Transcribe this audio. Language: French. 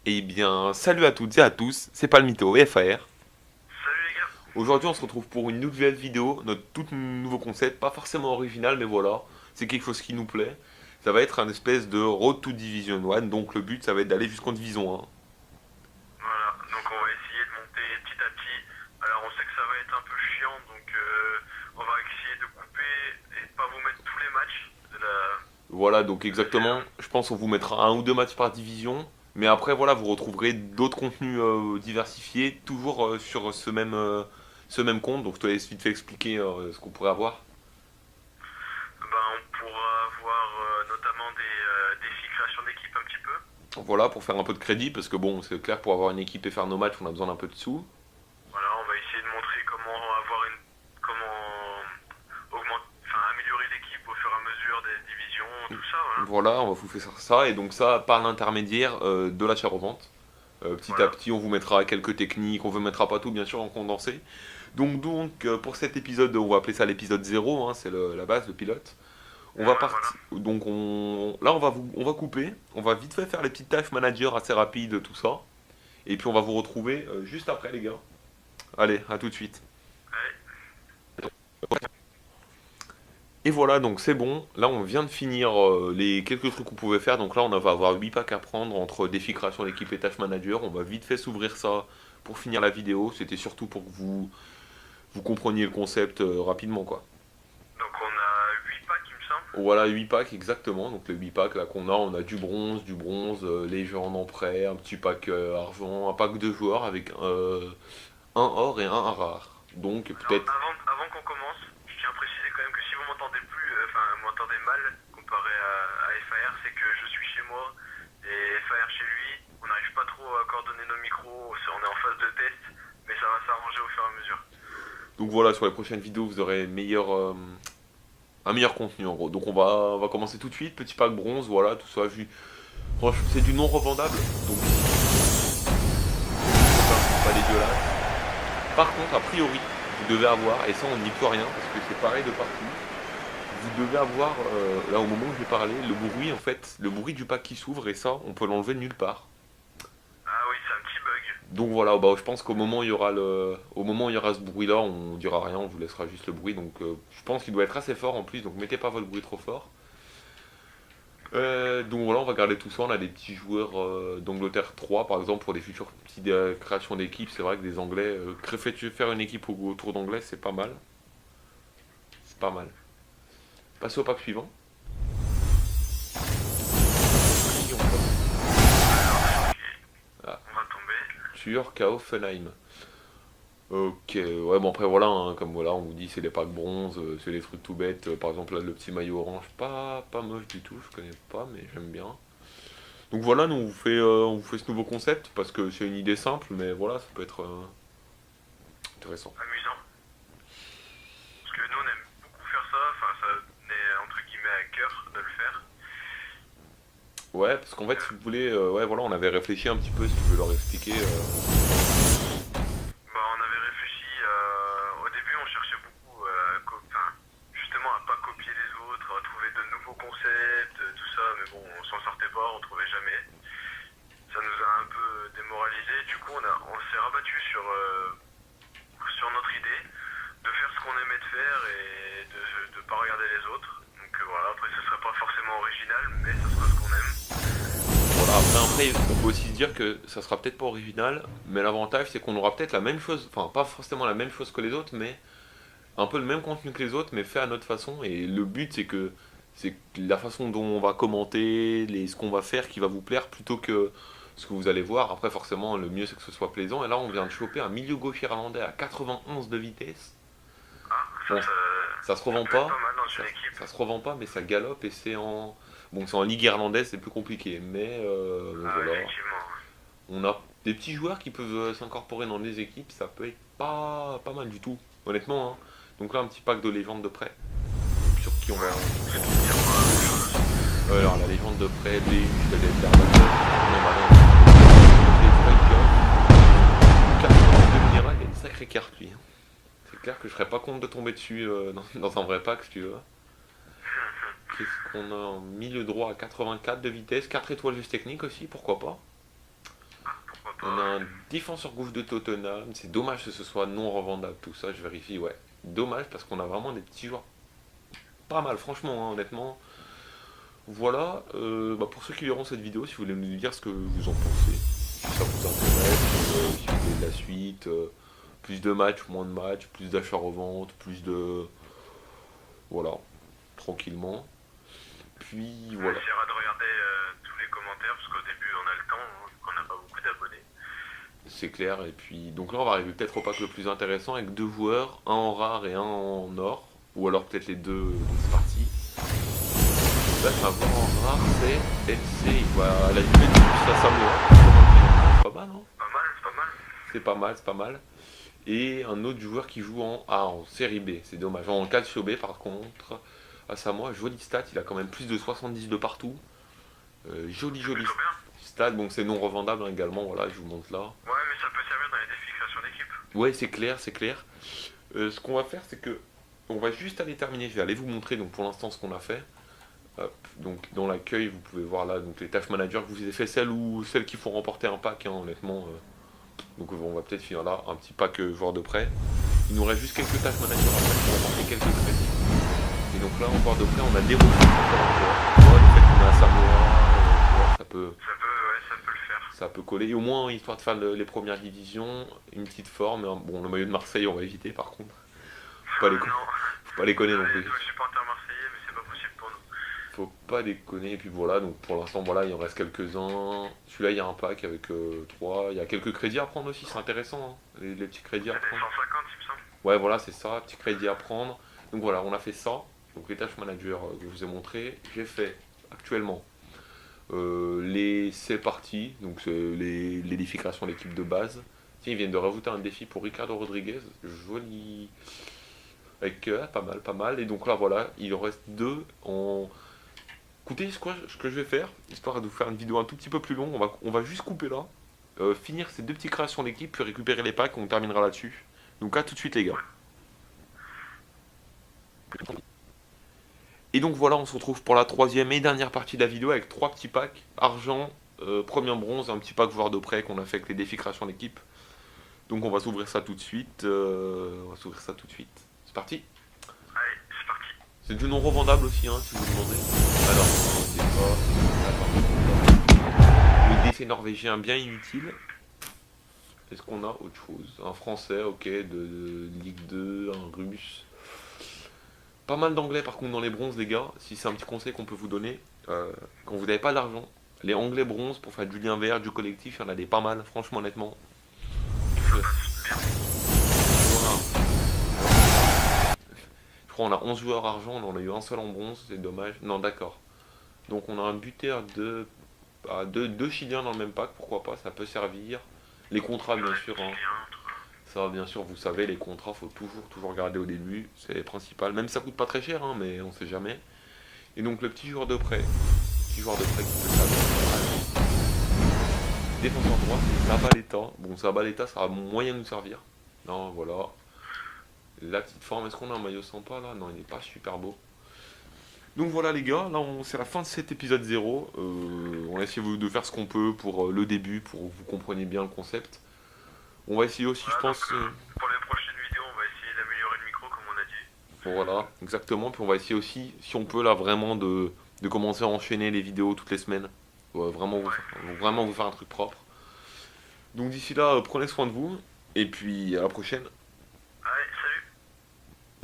Eh bien, salut à toutes et à tous, c'est Palmito et FAR. Salut les gars. Aujourd'hui, on se retrouve pour une nouvelle vidéo, notre tout nouveau concept, pas forcément original, mais voilà, c'est quelque chose qui nous plaît. Ça va être un espèce de Road to Division 1, donc le but, ça va être d'aller jusqu'en Division 1. Voilà, donc on va essayer de monter petit à petit. Alors on sait que ça va être un peu chiant, donc on va essayer de couper et de pas vous mettre tous les matchs Voilà, donc de la exactement, saison. je pense qu'on vous mettra un ou deux matchs par division, mais après, voilà, vous retrouverez d'autres contenus diversifiés, toujours sur ce même compte, donc je te laisse vite fait expliquer ce qu'on pourrait avoir. Ben, on pourra avoir notamment des défis création d'équipe un petit peu. Voilà, pour faire un peu de crédit, parce que bon, c'est clair, pour avoir une équipe et faire nos matchs, on a besoin d'un peu de sous. Voilà, on va essayer de montrer comment améliorer l'équipe au fur et à mesure des divisions, tout ça, voilà. Voilà, on va vous faire ça, et donc ça par l'intermédiaire de l'achat-revente. Petit à Voilà. petit, on vous mettra quelques techniques, on ne vous mettra pas tout, bien sûr, en condensé. Donc pour cet épisode, on va appeler ça l'épisode 0, hein, c'est la base, le pilote. On va Ouais, voilà. partir. Donc là, on va couper, on va vite fait faire les petites tâches manager assez rapides, tout ça. Et puis on va vous retrouver juste après, les gars. Allez, à tout de suite. Allez. Et voilà, donc c'est bon. Là, on vient de finir les quelques trucs qu'on pouvait faire. Donc là, on va avoir 8 packs à prendre entre défi création d'équipe et tâche manager. On va vite fait s'ouvrir ça pour finir la vidéo. C'était surtout pour que vous compreniez le concept rapidement, quoi. Donc on a 8 packs il me semble. Voilà, 8 packs exactement. Donc les 8 packs là qu'on a, on a du bronze, légende en prêt, un petit pack argent, un pack de joueurs avec un or et un rare. Donc Alors peut-être. avant qu'on commence, je tiens à préciser quand même que si vous m'entendez plus, vous m'entendez mal comparé à FAR, c'est que je suis chez moi et FAR chez lui. On n'arrive pas trop à coordonner nos micros, on est en phase de test, mais ça va s'arranger au fur et à mesure. Donc voilà, sur les prochaines vidéos, vous aurez un meilleur contenu en gros. Donc on va commencer tout de suite. Petit pack bronze, voilà, tout ça. Franchement, c'est du non revendable. Donc c'est pas dégueulasse. Par contre, a priori, vous devez avoir, et ça on n'y peut rien parce que c'est pareil de partout, vous devez avoir, là au moment où j'ai parlé, le bruit en fait, le bruit du pack qui s'ouvre et ça on peut l'enlever de nulle part. Ah oui, c'est un petit bug. Donc voilà, bah, je pense qu'au moment où il y aura au moment où il y aura ce bruit là, on dira rien, on vous laissera juste le bruit. Donc je pense qu'il doit être assez fort en plus, donc mettez pas votre bruit trop fort. Donc voilà, on va garder tout ça. On a des petits joueurs d'Angleterre 3 par exemple pour des futures petites créations d'équipe. C'est vrai que des Anglais, faire une équipe autour d'Anglais, c'est pas mal. C'est pas mal. Passez au pack suivant. Qui on passe Alors, ok, Ah, on va tomber. Sur Kaufenheim. Ok, ouais, bon après voilà, hein, comme voilà, on vous dit c'est des packs bronze, c'est des trucs tout bêtes. Par exemple là, le petit maillot orange, pas moche du tout, je connais pas, mais j'aime bien. Donc voilà, nous on vous fait ce nouveau concept parce que c'est une idée simple, mais voilà, ça peut être intéressant. Amusant. Parce que nous on aime beaucoup faire ça, ça est entre guillemets à cœur de le faire. Ouais, parce qu'en fait, si vous voulez, ouais, voilà, on avait réfléchi un petit peu, si tu veux leur expliquer. Bah, on avait réfléchi, au début on cherchait beaucoup justement à pas copier les autres, à trouver de nouveaux concepts, tout ça, mais bon, on s'en sortait pas, on trouvait jamais. Ça nous a un peu démoralisé, du coup on s'est rabattu sur notre idée de faire ce qu'on aimait de faire et de pas regarder les autres. Donc voilà, après ce serait pas forcément original, mais ce sera ce qu'on aime. Voilà, après, on peut aussi se dire que ça sera peut-être pas original, mais l'avantage c'est qu'on aura peut-être la même chose, enfin pas forcément la même chose que les autres, mais un peu le même contenu que les autres, mais fait à notre façon. Et le but c'est que la façon dont on va commenter, ce qu'on va faire qui va vous plaire plutôt que ce que vous allez voir. Après, forcément, le mieux c'est que ce soit plaisant. Et là, on vient de choper un milieu gauche irlandais à 91 de vitesse. Ah, Bon, ça se ça revend peut être pas, pas mal dans ça, une équipe. ça se revend pas, mais ça galope et c'est en ligue irlandaise, c'est plus compliqué. Mais bon, Ah, voilà, effectivement. on a des petits joueurs qui peuvent s'incorporer dans des équipes, ça peut être pas mal du tout, honnêtement, hein. Donc là, un petit pack de légende de près, sur qui on va. C'est tout dire pour la même chose. Alors, la légende de près, BU, je vais être de minéral, il a une sacrée carte lui, hein. C'est clair que je serais pas compte de tomber dessus dans un vrai pack si tu veux. Qu'est-ce qu'on a en milieu droit à 84 de vitesse, 4 étoiles juste technique aussi, pourquoi pas. On a un défenseur gauche de Tottenham. C'est dommage que ce soit non revendable, tout ça. Je vérifie, ouais. Dommage parce qu'on a vraiment des petits joueurs pas mal, franchement, hein, honnêtement. Voilà, pour ceux qui verront cette vidéo, si vous voulez nous dire ce que vous en pensez, si ça vous intéresse, si vous voulez de la suite, plus de matchs, moins de matchs, plus d'achats-reventes, plus de... Voilà, tranquillement. Puis On voilà. essaiera de regarder tous les commentaires parce qu'au début on a le temps, hein, vu qu'on n'a pas beaucoup d'abonnés. C'est clair, et puis donc là on va arriver peut-être au pack le plus intéressant avec deux joueurs, un en rare et un en or, ou alors peut-être les deux, donc c'est parti. Là c'est un joueur en rare, c'est LC, il va à la Juventus à Samoa, c'est pas mal, non? Pas mal, c'est pas mal. C'est pas mal, c'est pas mal. Et un autre joueur qui joue en série B, c'est dommage, en calcio B par contre, à Samoa, joli stat, il a quand même plus de 70 de partout, joli Plutôt bien. stat, donc c'est non revendable hein, également, voilà, je vous montre là. Ouais, mais ça peut servir dans les défis création d'équipe. Ouais, c'est clair, c'est clair. Ce qu'on va faire, c'est que on va juste aller terminer. Je vais aller vous montrer donc pour l'instant ce qu'on a fait. Hop, donc dans l'accueil, vous pouvez voir là donc les tâches managers. Je vous ai fait celles qui font remporter un pack, hein, honnêtement. Donc on va peut-être finir là un petit pack joueur de prêt. Il nous reste juste quelques tâches managers après pour remporter quelques crédits. Et donc là, en joueur de prêt, on a des recrues. Voilà, le fait qu'on a Samoa, ça peut. Ça peut le faire. Ça peut coller, et au moins histoire de faire les premières divisions, une petite forme. Bon, le maillot de Marseille, on va éviter par contre. Faut pas les, Non. faut pas déconner non plus. Je suis supporter marseillais, mais c'est pas possible pour nous. Faut pas déconner, et puis voilà, donc pour l'instant, voilà, il en reste quelques-uns. Celui-là, il y a un pack avec 3. Il y a quelques crédits à prendre aussi, c'est intéressant, hein, les petits crédits à Il y a des prendre. 150, il me semble. Ouais, voilà, c'est ça, petits crédits à prendre. Donc voilà, on a fait ça. Donc les tâches managers que je vous ai montré. J'ai fait actuellement c'est parti, donc c'est les défis création d'équipe de base. Tiens, ils viennent de rajouter un défi pour Ricardo Rodriguez, joli, avec pas mal, pas mal. Et donc là, voilà, il en reste 2 en... Écoutez, ce que je vais faire, histoire de vous faire une vidéo un tout petit peu plus longue, on va juste couper là, finir ces 2 petites créations d'équipe, puis récupérer les packs, on terminera là-dessus. Donc à tout de suite les gars. Et donc voilà, on se retrouve pour la 3e et dernière partie de la vidéo avec 3 petits packs, argent, premier bronze, un petit pack joueur de prêt qu'on a fait avec les défis création d'équipe. Donc on va s'ouvrir ça tout de suite. C'est parti. Allez, c'est parti. C'est du non revendable aussi, hein, si vous demandez. Alors, c'est pas... Le défi norvégien bien inutile. Est-ce qu'on a autre chose? Un français, ok, de Ligue 2, un russe. Pas mal d'anglais par contre dans les bronzes les gars, si c'est un petit conseil qu'on peut vous donner, quand vous n'avez pas d'argent, les anglais bronzes pour faire du lien vert, du collectif, il y en a des pas mal, franchement honnêtement. Voilà. Je crois qu'on a 11 joueurs argent, on en a eu un seul en bronze, c'est dommage. Non d'accord. Donc on a un buteur de... deux Chiliens dans le même pack, pourquoi pas, ça peut servir. Les contrats bien sûr, hein. Ça, bien sûr, vous savez, les contrats, faut toujours regarder au début, c'est le principal. Même si ça coûte pas très cher, hein, mais on sait jamais. Et donc le petit joueur de prêt, qui peut servir. Défenseur droit, c'est Zabaleta. Bon, Zabaleta, ça a moyen de nous servir. Non, voilà. La petite forme, est-ce qu'on a un maillot sympa là? Non, il n'est pas super beau. Donc voilà les gars, là c'est la fin de cet épisode 0. On va essayer de faire ce qu'on peut pour le début, pour que vous compreniez bien le concept. On va essayer aussi, je pense... Pour les prochaines vidéos, on va essayer d'améliorer le micro, comme on a dit. Voilà, exactement. Puis on va essayer aussi, si on peut là, vraiment de commencer à enchaîner les vidéos toutes les semaines. Vraiment vous faire un truc propre. Donc d'ici là, prenez soin de vous. Et puis à la prochaine.